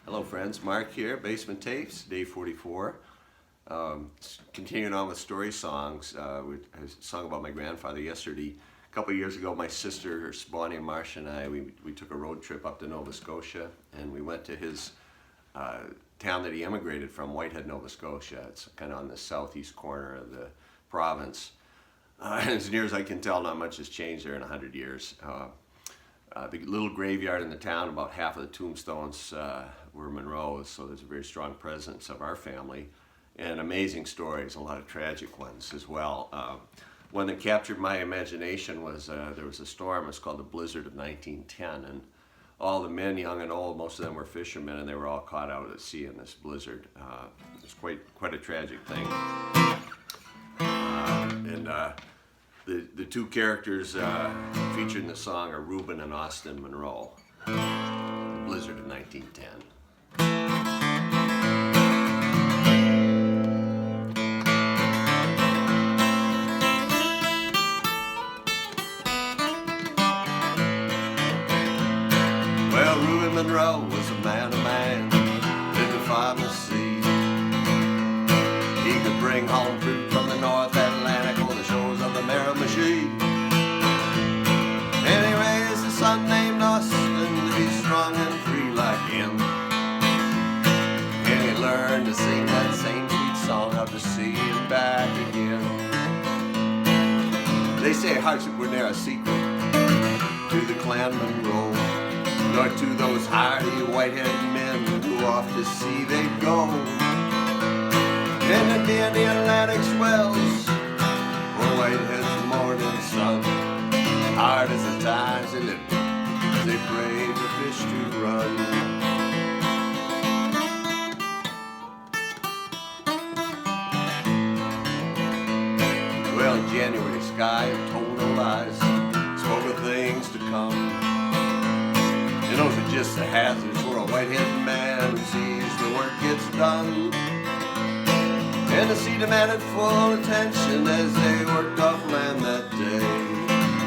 Hello friends, Mark here, Basement Tapes, day 44. Continuing on with story songs, I sung about my grandfather yesterday. A couple of years ago, my sister, Bonnie and Marcia and I, we took a road trip up to Nova Scotia, and we went to his town that he emigrated from, Whitehead, Nova Scotia. It's kind of on the southeast corner of the province. And as near as I can tell, not much has changed there in 100 years. The little graveyard in the town, about half of the tombstones were Munroes, so there's a very strong presence of our family. And amazing stories, a lot of tragic ones as well. One that captured my imagination was there was a storm, it was called the Blizzard of 1910, and all the men, young and old, most of them were fishermen, and they were all caught out at sea in this blizzard. It was quite a tragic thing. The two characters featured in the song are Rueben and Austin Munroe, the Blizzard of 1910. Well, Rueben Munroe was a man of man, lived to farm the sea. He could bring home fruit from the North Atlantic or the shores of the Miramichi. And he raised a son named Austin to be strong and free like him. And he learned to sing that same sweet song of the sea and back again. They say hardship were ne'er a secret to the clan Munroe, nor to those hardy white-headed men who off to sea they'd go. And at the end the Atlantic swells for Whitehead's morning sun, hard as the times they lived as they prayed the fish to run. Well, in January sky told no lies, spoke of things to come. You know, it's just the hazards for a white-headed man who sees the work gets done. And the sea demanded full attention as they worked off land that day.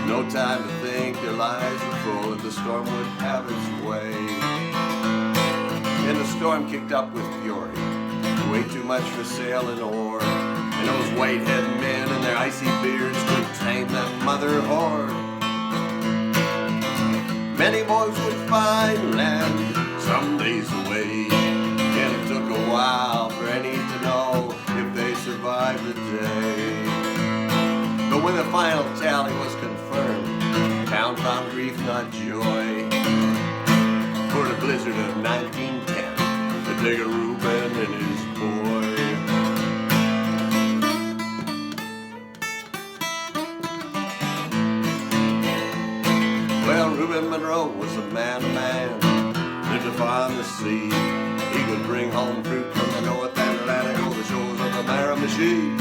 No time to think, their lives were full if the storm would have its way. And the storm kicked up with fury, way too much for sail and oar. And those white-headed men and their icy beards could tame that mother horde. Many boys would find land some days away, and it took a while for any to know if they survived the day. But when the final tally was confirmed, town found grief, not joy. For the blizzard of 1910, the digger Rueben and his boy. Well, Rueben Munroe was a man of man, lived to farm the sea. He could bring home fruit from the North Atlantic or the shores of the Miramichi.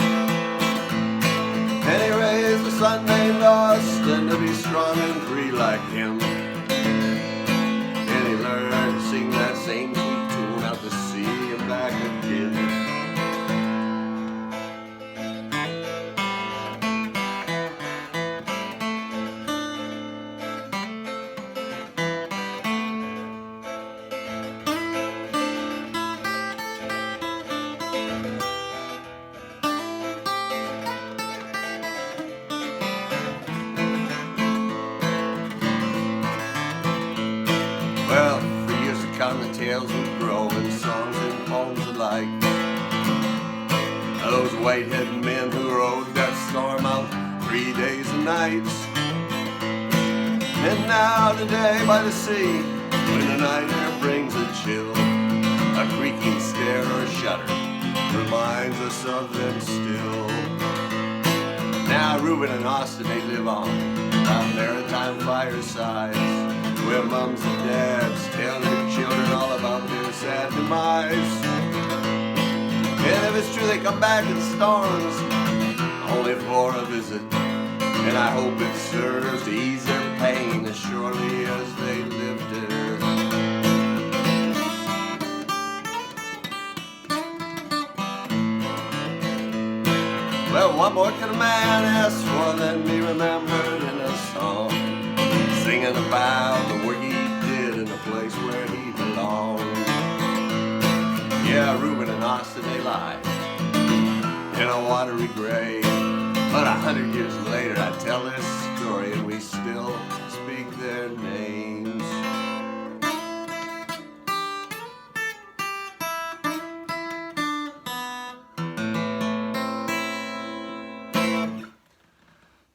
And he raised a son named Austin to be strong and free like him. And he learned to sing that same sweet tune out to sea and back again. Well, for years to come the tales would grow in songs and poems alike. Those white-headed men who rode that storm out 3 days and nights. And now today by the sea, when the night air brings a chill, a creaking stair or a shudder reminds us of them still. Now Rueben and Austin, they live on maritime firesides, where mums and dads tell their children all about their sad demise. And if it's true they come back in storms, only for a visit, and I hope it serves to ease their pain as surely as they lived it. Well, what more can a man ask for than be remembered in a song, singing about the work he did in a place where he belonged? Yeah, Rueben and Austin, they lie in a watery grave. But 100 years later, I tell this story and we still speak their names.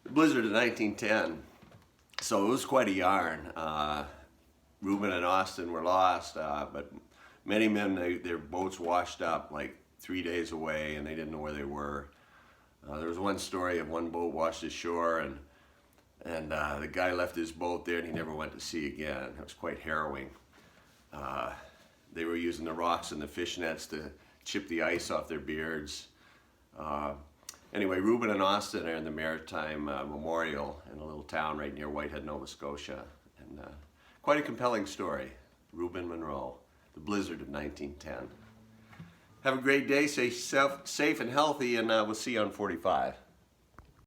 The blizzard of 1910. So it was quite a yarn. Rueben and Austin were lost, but many men, their boats washed up like 3 days away and they didn't know where they were. There was one story of one boat washed ashore and the guy left his boat there and he never went to sea again. It was quite harrowing. They were using the rocks and the fish nets to chip the ice off their beards. Anyway, Rueben and Austin are in the Maritime Memorial in a little town right near Whitehead, Nova Scotia. And quite a compelling story. Rueben Munroe, the blizzard of 1910. Have a great day, stay safe and healthy, and we'll see you on 45.